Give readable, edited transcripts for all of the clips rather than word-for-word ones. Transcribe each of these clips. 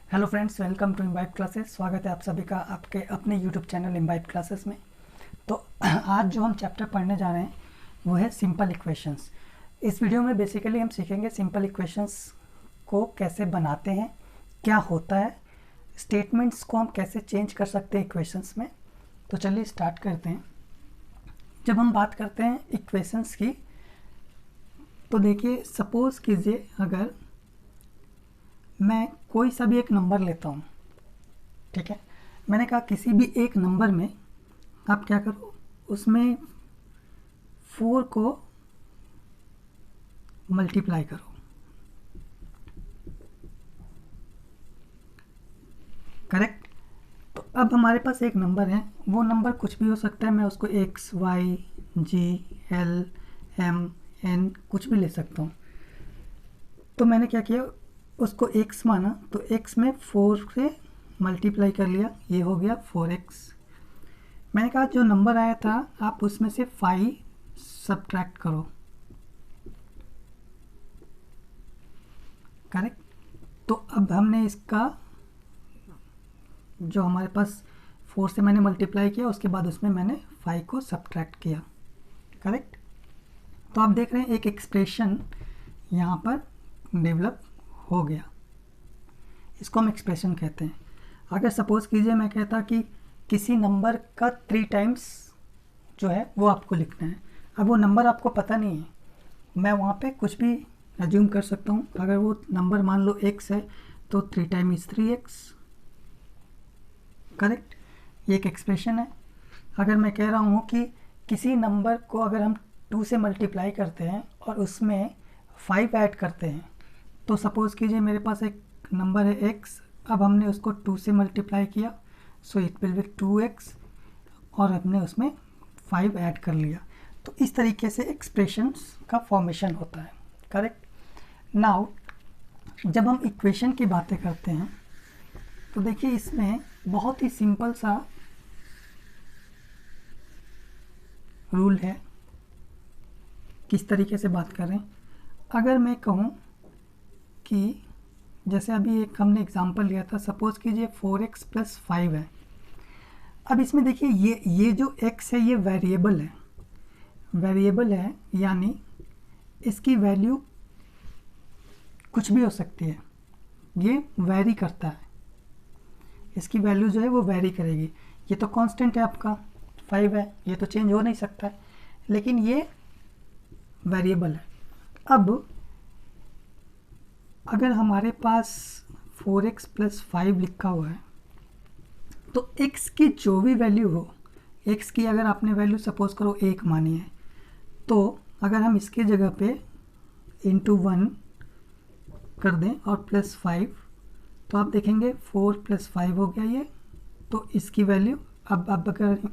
Hello friends, welcome to Imbibe classes. स्वागत है आप सभी का आपके अपने यूट्यूब चैनल इम्बाइब क्लासेस में। तो आज जो हम चैप्टर पढ़ने जा रहे हैं वो है सिंपल इक्वेशंस। इस वीडियो में बेसिकली हम सीखेंगे सिंपल इक्वेशंस को कैसे बनाते हैं, क्या होता है, स्टेटमेंट्स को हम कैसे चेंज कर सकते हैं इक्वेशंस में। तो चलिए स्टार्ट करते हैं। जब हम बात करते हैं इक्वेशंस की, तो देखिए सपोज़ कीजिए अगर मैं कोई सा भी एक नंबर लेता हूँ, ठीक है। मैंने कहा किसी भी एक नंबर में आप क्या करो, उसमें 4 को मल्टीप्लाई करो, करेक्ट। तो अब हमारे पास एक नंबर है, वो नंबर कुछ भी हो सकता है। मैं उसको x, y, g, l, m, n कुछ भी ले सकता हूँ। तो मैंने क्या किया, उसको x माना, तो x में 4 से मल्टीप्लाई कर लिया, ये हो गया 4x। मैंने कहा जो नंबर आया था आप उसमें से 5 सब्ट्रैक्ट करो, करेक्ट। तो अब हमने इसका जो हमारे पास 4 से मैंने मल्टीप्लाई किया, उसके बाद उसमें मैंने 5 को सब्ट्रैक्ट किया, करेक्ट। तो आप देख रहे हैं एक एक्सप्रेशन यहाँ पर डेवलप हो गया। इसको हम एक्सप्रेशन कहते हैं। अगर सपोज़ कीजिए मैं कहता कि किसी नंबर का 3 टाइम्स जो है वो आपको लिखना है। अब वो नंबर आपको पता नहीं है, मैं वहाँ पे कुछ भी अज्यूम कर सकता हूँ। अगर वो नंबर मान लो x है तो 3 टाइम्स 3x, करेक्ट। ये एक एक्सप्रेशन है। अगर मैं कह रहा हूँ कि किसी नंबर को अगर हम 2 से मल्टीप्लाई करते हैं और उसमें 5 ऐड करते हैं, तो सपोज़ कीजिए मेरे पास एक नंबर है x, अब हमने उसको 2 से मल्टीप्लाई किया, so it will be 2x, और हमने उसमें 5 ऐड कर लिया। तो इस तरीके से एक्सप्रेशंस का फॉर्मेशन होता है, करेक्ट। नाउ जब हम इक्वेशन की बातें करते हैं तो देखिए इसमें बहुत ही सिंपल सा रूल है। किस तरीके से बात करें, अगर मैं कहूँ कि जैसे अभी एक हमने एग्जांपल लिया था, सपोज़ कीजिए 4x + 5 है। अब इसमें देखिए ये जो x है ये वेरिएबल है, यानी इसकी वैल्यू कुछ भी हो सकती है, ये वैरी करता है, इसकी वैल्यू जो है वो वैरी करेगी। ये तो कांस्टेंट है आपका 5 है, ये तो चेंज हो नहीं सकता है, लेकिन ये वेरिएबल है। अब अगर हमारे पास 4x + 5 लिखा हुआ है, तो x की जो भी वैल्यू हो, x की अगर आपने वैल्यू सपोज करो 1 मानी है, तो अगर हम इसके जगह पे × 1 कर दें और +5, तो आप देखेंगे 4 + 5 हो गया ये। तो इसकी वैल्यू अब अगर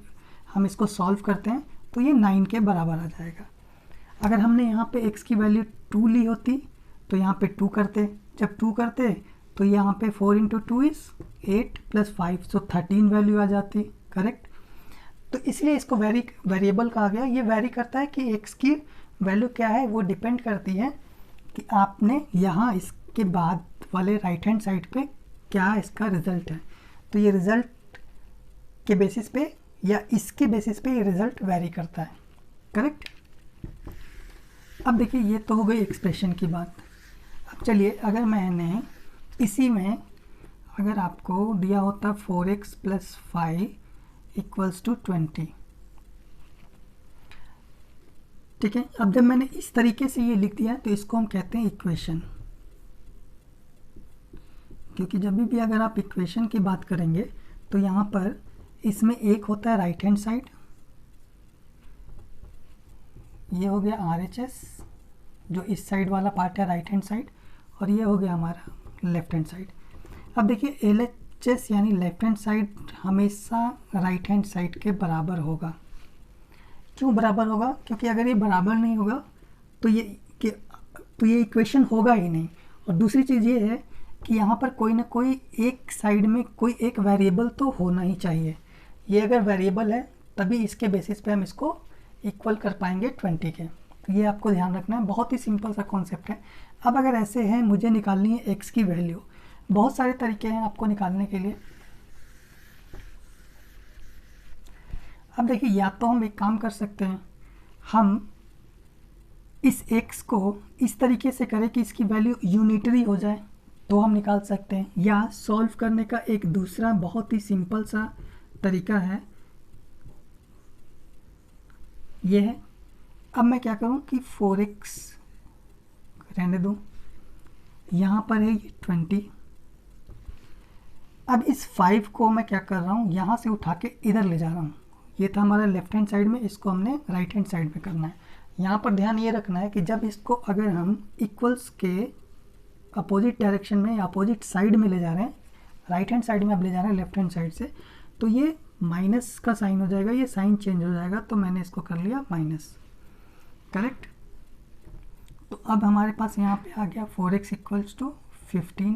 हम इसको सॉल्व करते हैं तो ये 9 के बराबर आ जाएगा। अगर हमने यहाँ पे x की वैल्यू 2 ली होती तो यहाँ पे 2 करते, जब 2 करते तो यहाँ पे 4 × 2 = 8 + 5, सो 13 वैल्यू आ जाती, करेक्ट। तो इसलिए इसको वेरिएबल कहा गया। ये वैरी करता है कि x की वैल्यू क्या है, वो डिपेंड करती है कि आपने यहाँ इसके बाद वाले राइट हैंड साइड पे क्या इसका रिज़ल्ट है। तो ये रिज़ल्ट के बेसिस पे या इसके बेसिस पे ये रिज़ल्ट वैरी करता है, करेक्ट। अब देखिए ये तो हो गई एक्सप्रेशन की बात। अब चलिए अगर मैंने इसी में अगर आपको दिया होता 4x + 5 = 20, ठीक है। अब जब मैंने इस तरीके से ये लिख दिया तो इसको हम कहते हैं इक्वेशन, क्योंकि जब भी अगर आप इक्वेशन की बात करेंगे तो यहाँ पर इसमें एक होता है राइट हैंड साइड, ये हो गया RHS जो इस साइड वाला पार्ट है राइट हैंड साइड, और ये हो गया हमारा लेफ्ट हैंड साइड। अब देखिए LHS यानी लेफ्ट हैंड साइड हमेशा राइट हैंड साइड के बराबर होगा। क्यों बराबर होगा? क्योंकि अगर ये बराबर नहीं होगा तो ये इक्वेशन होगा ही नहीं। और दूसरी चीज़ ये है कि यहाँ पर कोई ना कोई एक साइड में कोई एक वेरिएबल तो होना ही चाहिए। ये अगर वेरिएबल है तभी इसके बेसिस पे हम इसको इक्वल कर पाएंगे 20 के। तो ये आपको ध्यान रखना है, बहुत ही सिंपल सा कॉन्सेप्ट है। अब अगर ऐसे है मुझे निकालनी है x की वैल्यू, बहुत सारे तरीके हैं आपको निकालने के लिए। अब देखिए, या तो हम एक काम कर सकते हैं, हम इस x को इस तरीके से करें कि इसकी वैल्यू यूनिटरी हो जाए, तो हम निकाल सकते हैं। या सॉल्व करने का एक दूसरा बहुत ही सिंपल सा तरीका है, ये है। अब मैं क्या करूं कि 4x रहने दूं, यहाँ पर है ये 20। अब इस 5 को मैं क्या कर रहा हूँ, यहाँ से उठा के इधर ले जा रहा हूँ। ये था हमारा लेफ्ट हैंड साइड में, इसको हमने राइट हैंड साइड में करना है। यहाँ पर ध्यान ये रखना है कि जब इसको अगर हम इक्वल्स के अपोजिट डायरेक्शन में या अपोजिट साइड में ले जा रहे हैं, राइट हैंड साइड में अब ले जा रहे हैं लेफ्ट हैंड साइड से, तो ये माइनस का साइन हो जाएगा, ये साइन चेंज हो जाएगा। तो मैंने इसको कर लिया माइनस, करेक्ट। तो अब हमारे पास यहाँ पे आ गया 4x equals to 15,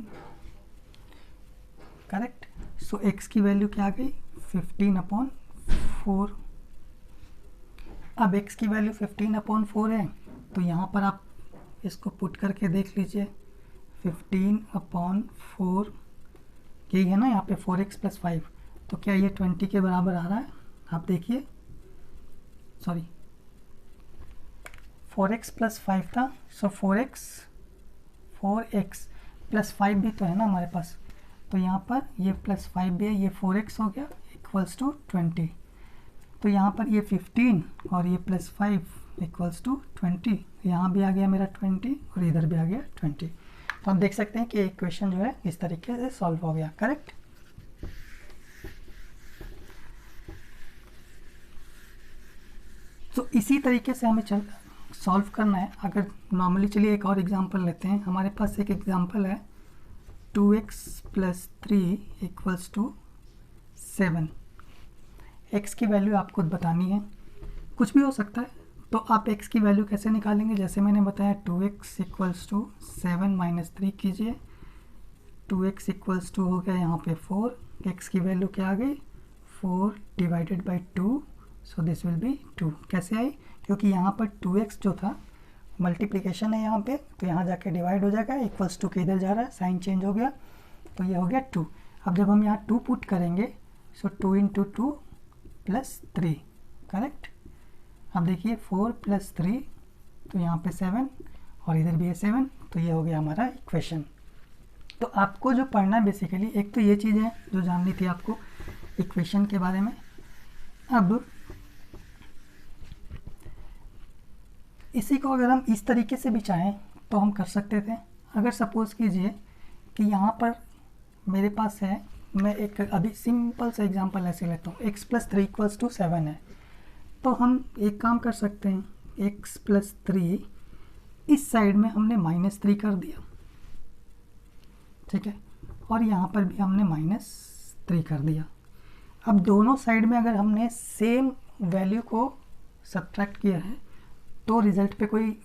correct. So x की वैल्यू क्या आ गई, 15/4। अब x की वैल्यू 15/4 है, तो यहाँ पर आप इसको पुट करके देख लीजिए। 15/4 यही है ना, यहाँ पे 4x + 5, तो क्या ये 20 के बराबर आ रहा है? आप देखिए, सॉरी 4x + 5 था, सो 4x + 5 भी तो है ना हमारे पास, तो यहाँ पर ये +5 भी है, ये 4x हो गया इक्वल्स टू 20। तो यहाँ पर ये 15 और ये +5 इक्वल्स टू 20, यहाँ भी आ गया मेरा 20 और इधर भी आ गया 20। तो हम देख सकते हैं कि इक्वेशन जो है इस तरीके से सॉल्व हो गया, करेक्ट। तो इसी तरीके से हमें सॉल्व करना है। अगर नॉर्मली, चलिए एक और एग्जांपल लेते हैं। हमारे पास एक एग्जांपल है 2x + 3 इक्वल्स टू 7। x की वैल्यू आपको बतानी है, कुछ भी हो सकता है। तो आप x की वैल्यू कैसे निकालेंगे, जैसे मैंने बताया 2x इक्वल्स टू 7 - 3 कीजिए। 2x इक्वल्स टू हो गया यहाँ पे 4, x की वैल्यू क्या आ गई, 4 / 2, सो दिस विल बी 2। कैसे आई, क्योंकि यहाँ पर 2x जो था मल्टीप्लिकेशन है यहाँ पे, तो यहाँ जाके डिवाइड हो जाएगा, इक्वल्स टू के इधर जा रहा है, साइन चेंज हो गया, तो ये हो गया 2। अब जब हम यहाँ 2 पुट करेंगे, सो 2 × 2 + 3, करेक्ट। अब देखिए 4 + 3, तो यहाँ पे 7 और इधर भी है 7, तो ये हो गया हमारा इक्वेशन। तो आपको जो पढ़ना है बेसिकली, एक तो ये चीज़ है जो जाननी थी आपको इक्वेशन के बारे में। अब इसी को अगर हम इस तरीके से भी चाहें तो हम कर सकते थे। अगर सपोज़ कीजिए कि यहाँ पर मेरे पास है, मैं एक अभी सिंपल सा एग्जांपल ऐसे लेता हूँ, x + 3 = 7 है, तो हम एक काम कर सकते हैं, x + 3 इस साइड में हमने -3 कर दिया, ठीक है, और यहाँ पर भी हमने -3 कर दिया। अब दोनों साइड में अगर हमने सेम वैल्यू को सब्ट्रैक्ट किया है तो रिज़ल्ट पे कोई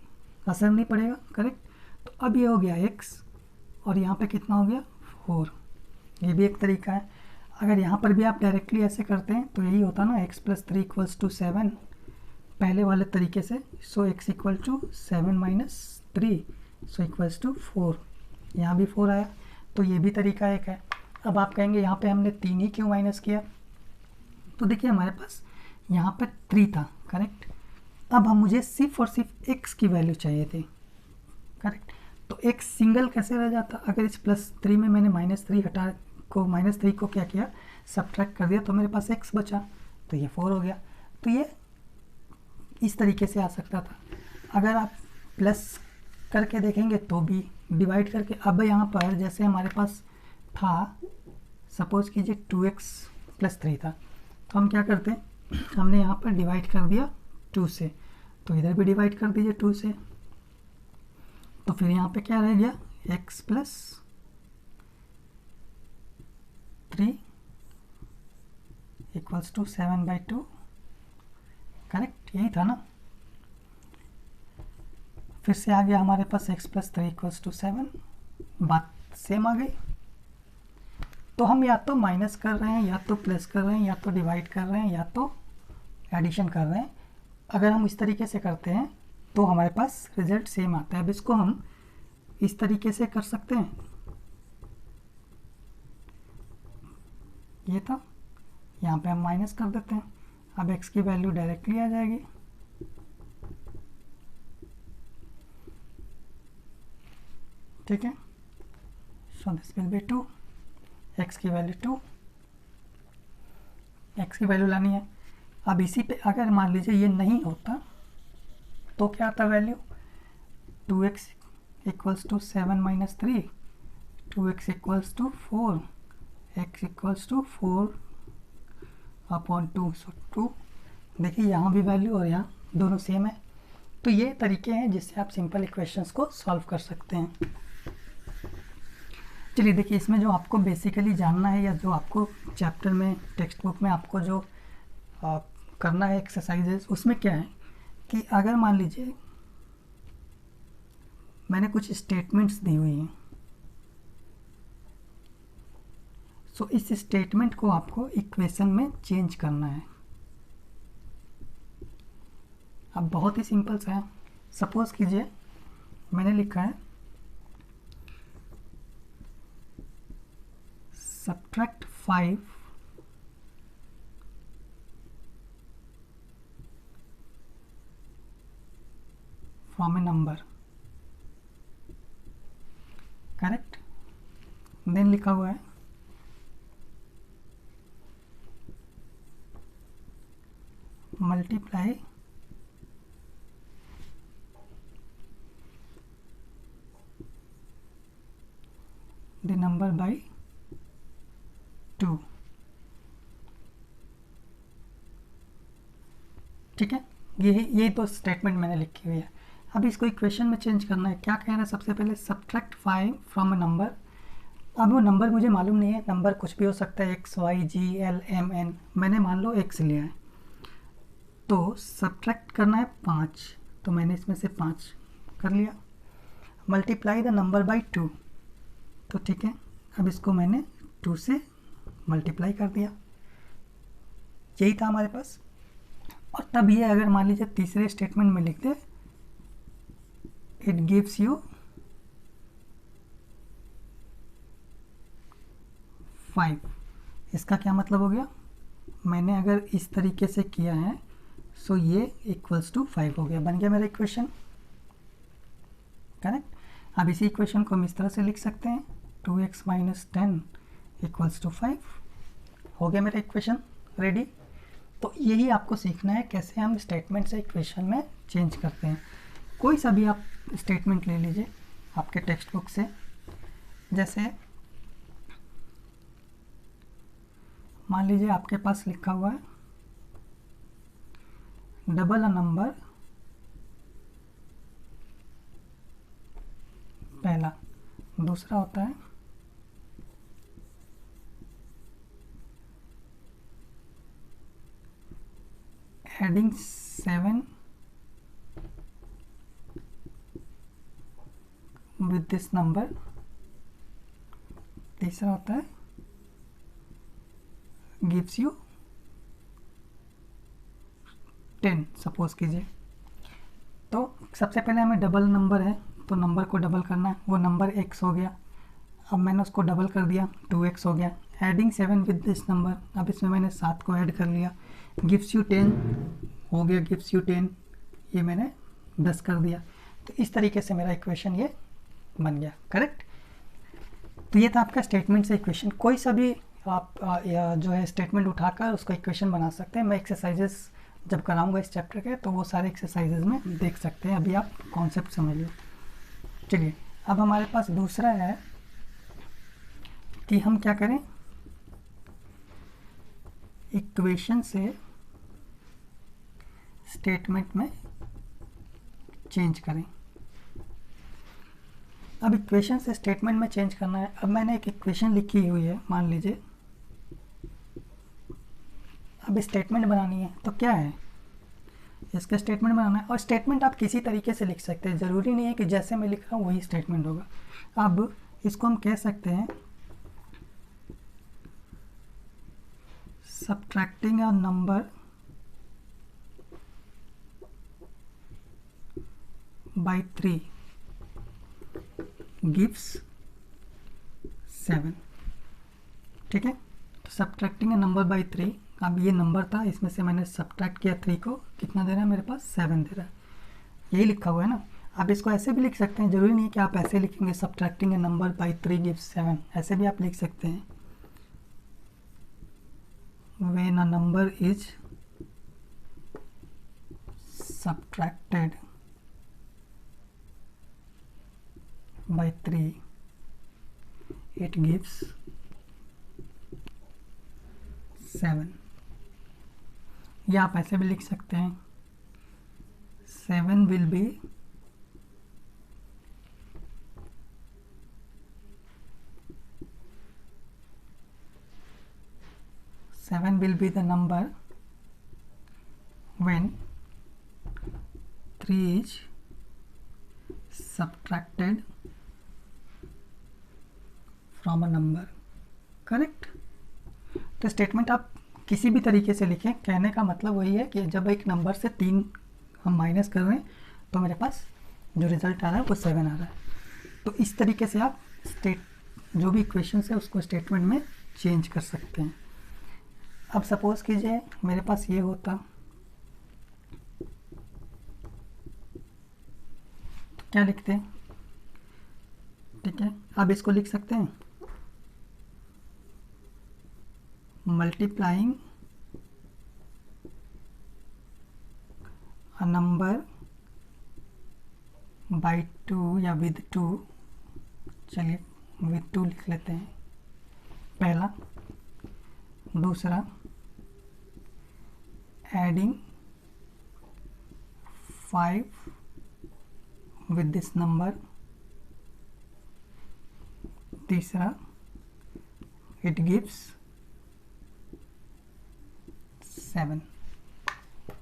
असर नहीं पड़ेगा, करेक्ट। तो अब ये हो गया x और यहाँ पे कितना हो गया 4, ये भी एक तरीका है। अगर यहाँ पर भी आप डायरेक्टली ऐसे करते हैं तो यही होता ना, x + 3 = 7 पहले वाले तरीके से, सो x = 7 - 3, सो इक्वल्स टू 4, यहाँ भी 4 आया, तो ये भी तरीका एक है। अब आप कहेंगे यहाँ पे हमने 3 ही क्यों माइनस किया, तो देखिए हमारे पास यहाँ पर 3 था, करेक्ट। अब हम मुझे सिर्फ और सिर्फ x की वैल्यू चाहिए थी, करेक्ट। तो x सिंगल कैसे रह जाता, अगर इस +3 में मैंने -3 को क्या किया, सब्ट्रैक्ट कर दिया, तो मेरे पास x बचा, तो ये 4 हो गया। तो ये इस तरीके से आ सकता था। अगर आप प्लस करके देखेंगे तो भी, डिवाइड करके, अब यहाँ पर जैसे हमारे पास था, सपोज कीजिए 2x + 3 था, तो हम क्या करते हैं, हमने यहाँ पर डिवाइड कर दिया 2 से, तो इधर भी डिवाइड कर दीजिए 2 से, तो फिर यहाँ पे क्या रह गया, x + 3 = 7/2, करेक्ट, यही था ना। फिर से आ गया हमारे पास x + 3 = 7, बात सेम आ गई। तो हम या तो माइनस कर रहे हैं, या तो प्लस कर रहे हैं, या तो डिवाइड कर रहे हैं, या तो एडिशन कर रहे हैं। अगर हम इस तरीके से करते हैं तो हमारे पास रिजल्ट सेम आता है। अब इसको हम इस तरीके से कर सकते हैं, ये था, यहाँ पे हम माइनस कर देते हैं। अब x की वैल्यू डायरेक्टली आ जाएगी, ठीक है। So this will be 2, x की वैल्यू 2, x की वैल्यू लानी है। अब इसी पे अगर मान लीजिए ये नहीं होता तो क्या आता value, 2x equals to 7 minus 3, 2x equals to 4, x equals to 4 upon 2, so 2। देखिए यहाँ भी वैल्यू और यहाँ दोनों सेम है। तो ये तरीके हैं जिससे आप सिंपल इक्वेशंस को सॉल्व कर सकते हैं। चलिए देखिए, इसमें जो आपको बेसिकली जानना है, या जो आपको चैप्टर में टेक्स्ट बुक में आपको जो करना है एक्सरसाइजेस, उसमें क्या है कि अगर मान लीजिए मैंने कुछ स्टेटमेंट्स दी हुई हैं, सो इस स्टेटमेंट को आपको इक्वेशन में चेंज करना है। अब बहुत ही सिंपल सा है। सपोज कीजिए मैंने लिखा है subtract 5 from a number, correct. Then लिखा हुआ है मल्टीप्लाई द नंबर बाय 2, ठीक है। ये तो स्टेटमेंट मैंने लिखी हुई है। अब इसको इक्वेशन में चेंज करना है। क्या कह रहा है, सबसे पहले सब्ट्रैक्ट 5 फ्रॉम अ नंबर। अब वो नंबर मुझे मालूम नहीं है, नंबर कुछ भी हो सकता है, x y g l m n, मैंने मान लो x लिया है, तो सब्ट्रैक्ट करना है 5, तो मैंने इसमें से 5 कर लिया। मल्टीप्लाई द नंबर बाय 2, तो ठीक है, अब इसको मैंने 2 से मल्टीप्लाई कर दिया। यही था हमारे पास। और तब ये अगर मान लीजिए तीसरे स्टेटमेंट में लिख दे इट गिव्स यू 5, इसका क्या मतलब हो गया, मैंने अगर इस तरीके से किया है सो ये इक्वल्स टू 5 हो गया, बन गया मेरा इक्वेशन, करेक्ट। अब इसी इक्वेशन को हम इस तरह से लिख सकते हैं 2x माइनस 10 इक्वल्स टू 5, हो गया मेरा इक्वेशन रेडी। तो यही आपको सीखना है कैसे हम स्टेटमेंट से इक्वेशन में चेंज करते हैं। कोई सा भी आप स्टेटमेंट ले लीजिए आपके टेक्स्ट बुक से, जैसे मान लीजिए आपके पास लिखा हुआ है डबल अ नंबर, पहला। दूसरा होता है एडिंग 7 विद दिस नंबर। तीसरा होता है गिव्स यू 10, सपोज कीजिए। तो सबसे पहले हमें डबल नंबर है तो नंबर को डबल करना है, वो नंबर x हो गया। अब मैंने उसको डबल कर दिया, 2x हो गया। एडिंग 7 विद दिस नंबर, अब इसमें मैंने 7 को ऐड कर लिया। गिव्स यू 10 हो गया, गिव्स यू 10, ये मैंने 10 कर दिया। तो इस तरीके से मेरा इक्वेशन ये बन गया, करेक्ट। तो ये था आपका स्टेटमेंट से इक्वेशन। कोई सा भी आप या जो है स्टेटमेंट उठाकर उसको इक्वेशन बना सकते हैं। मैं एक्सरसाइजेस जब कराऊंगा इस चैप्टर के तो वो सारे एक्सरसाइजेज में देख सकते हैं, अभी आप कॉन्सेप्ट समझ लो। चलिए अब हमारे पास दूसरा है कि हम क्या करें, इक्वेशन से स्टेटमेंट में चेंज करें। अब इक्वेशन से स्टेटमेंट में चेंज करना है। अब मैंने एक इक्वेशन लिखी हुई है, मान लीजिए, अब स्टेटमेंट बनानी है तो क्या है, इसका स्टेटमेंट बनाना है। और स्टेटमेंट आप किसी तरीके से लिख सकते हैं, ज़रूरी नहीं है कि जैसे मैं लिख रहा हूँ वही स्टेटमेंट होगा। अब इसको हम कह सकते हैं subtracting a number by 3 gives 7, ठीक है। तो सब्ट्रैक्टिंग ए नंबर बाई 3, अब ये नंबर था, इसमें से मैंने सब्ट्रैक्ट किया 3 को, कितना दे रहा है मेरे पास 7 दे रहा है, यही लिखा हुआ है ना। आप इसको ऐसे भी लिख सकते हैं, ज़रूरी नहीं है कि आप ऐसे लिखेंगे subtracting A number by 3 gives 7, ऐसे भी आप लिख सकते हैं। When a number is subtracted by 3 it gives 7, या आप ऐसे भी लिख सकते हैं 7 will be the number when 3 is subtracted from a number, correct. तो स्टेटमेंट आप किसी भी तरीके से लिखें, कहने का मतलब वही है कि जब एक नंबर से 3 हम माइनस कर रहे हैं तो मेरे पास जो रिजल्ट आ रहा है वो 7 आ रहा है। तो इस तरीके से आप जो भी इक्वेशन है उसको स्टेटमेंट में चेंज कर सकते हैं। अब सपोज कीजिए मेरे पास ये होता, तो क्या लिखते हैं, ठीक है। अब इसको लिख सकते हैं मल्टीप्लाइंग अ नंबर बाई 2 या विद 2, चलिए विद 2 लिख लेते हैं पहला। दूसरा एडिंग 5 विद दिस नंबर। तीसरा इट गिव्स 7।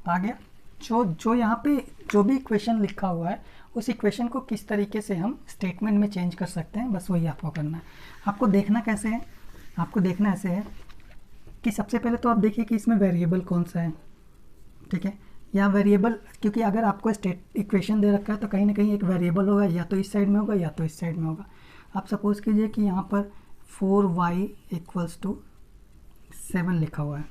आ गया। जो यहाँ पे जो भी इक्वेशन लिखा हुआ है उस इक्वेशन को किस तरीके से हम स्टेटमेंट में चेंज कर सकते हैं, बस वही आपको करना है। आपको देखना कैसे है, आपको देखना ऐसे है कि सबसे पहले तो आप देखिए कि इसमें वेरिएबल कौन सा है, ठीक है। या वेरिएबल, क्योंकि अगर आपको इक्वेशन दे रखा है तो कहीं ना कहीं एक वेरिएबल होगा, या तो इस साइड में होगा या तो इस साइड में होगा। आप सपोज कीजिए कि यहाँ पर 4y = 7 लिखा हुआ है,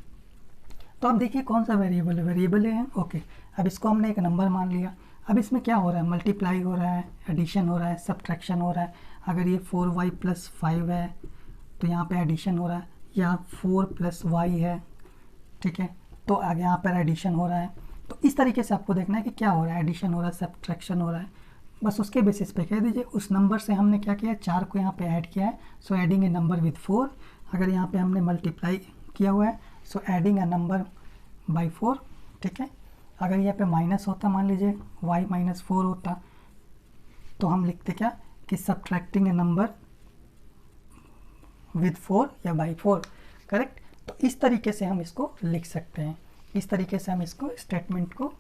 तो आप देखिए कौन सा वेरिएबल है, वेरिएबल है, ओके। अब इसको हमने एक नंबर मान लिया। अब इसमें क्या हो रहा है, मल्टीप्लाई हो रहा है, एडिशन हो रहा है, सब्ट्रैक्शन हो रहा है। अगर ये 4y + 5 है तो यहाँ पे एडिशन हो रहा है, या 4 + y है, ठीक है, तो आगे यहाँ पर एडिशन हो रहा है। तो इस तरीके से आपको देखना है कि क्या हो रहा है, एडिशन हो रहा है, सब्ट्रैक्शन हो रहा है, बस उसके बेसिस पे कह दीजिए। उस नंबर से हमने क्या किया, 4 को यहाँ पे ऐड किया है, so adding A number with 4। अगर यहाँ पे हमने मल्टीप्लाई किया हुआ है, so adding A number by 4, ठीक है। अगर यहाँ पे माइनस होता, मान लीजिए y - 4 होता, तो हम लिखते क्या कि सब्ट्रैक्टिंग ए नंबर विद 4 या बाई 4, करेक्ट। तो इस तरीके से हम इसको लिख सकते हैं, इस तरीके से हम इसको स्टेटमेंट को,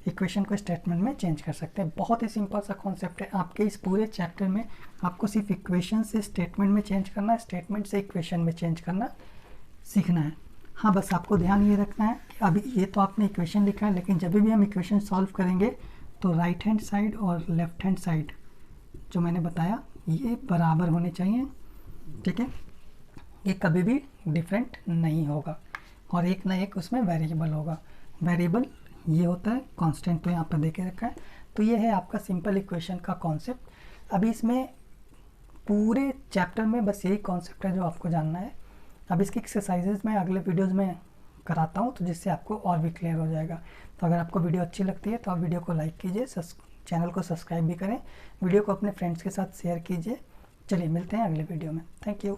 इक्वेशन को स्टेटमेंट में चेंज कर सकते हैं। बहुत ही सिंपल सा कॉन्सेप्ट है। आपके इस पूरे चैप्टर में आपको सिर्फ इक्वेशन से स्टेटमेंट में चेंज करना है, स्टेटमेंट से इक्वेशन में चेंज करना सीखना है। हाँ, बस आपको ध्यान ये रखना है कि अभी ये तो आपने इक्वेशन लिखा है, लेकिन जब भी हम इक्वेशन सॉल्व करेंगे तो राइट हैंड साइड और लेफ्ट हैंड साइड जो मैंने बताया ये बराबर होने चाहिए, ठीक है। ये कभी भी डिफरेंट नहीं होगा, और एक ना एक उसमें वेरिएबल होगा। वेरिएबल ये होता है कांस्टेंट, तो यहाँ पर देखे रखा है। तो ये है आपका सिंपल इक्वेशन का कॉन्सेप्ट। अभी इसमें पूरे चैप्टर में बस यही कॉन्सेप्ट है जो आपको जानना है। अब इसकी एक्सरसाइजेज मैं अगले वीडियोज़ में कराता हूँ, तो जिससे आपको और भी क्लियर हो जाएगा। तो अगर आपको वीडियो अच्छी लगती है तो आप वीडियो को लाइक कीजिए, चैनल को सब्सक्राइब भी करें, वीडियो को अपने फ्रेंड्स के साथ शेयर कीजिए। चलिए मिलते हैं अगले वीडियो में। Thank you.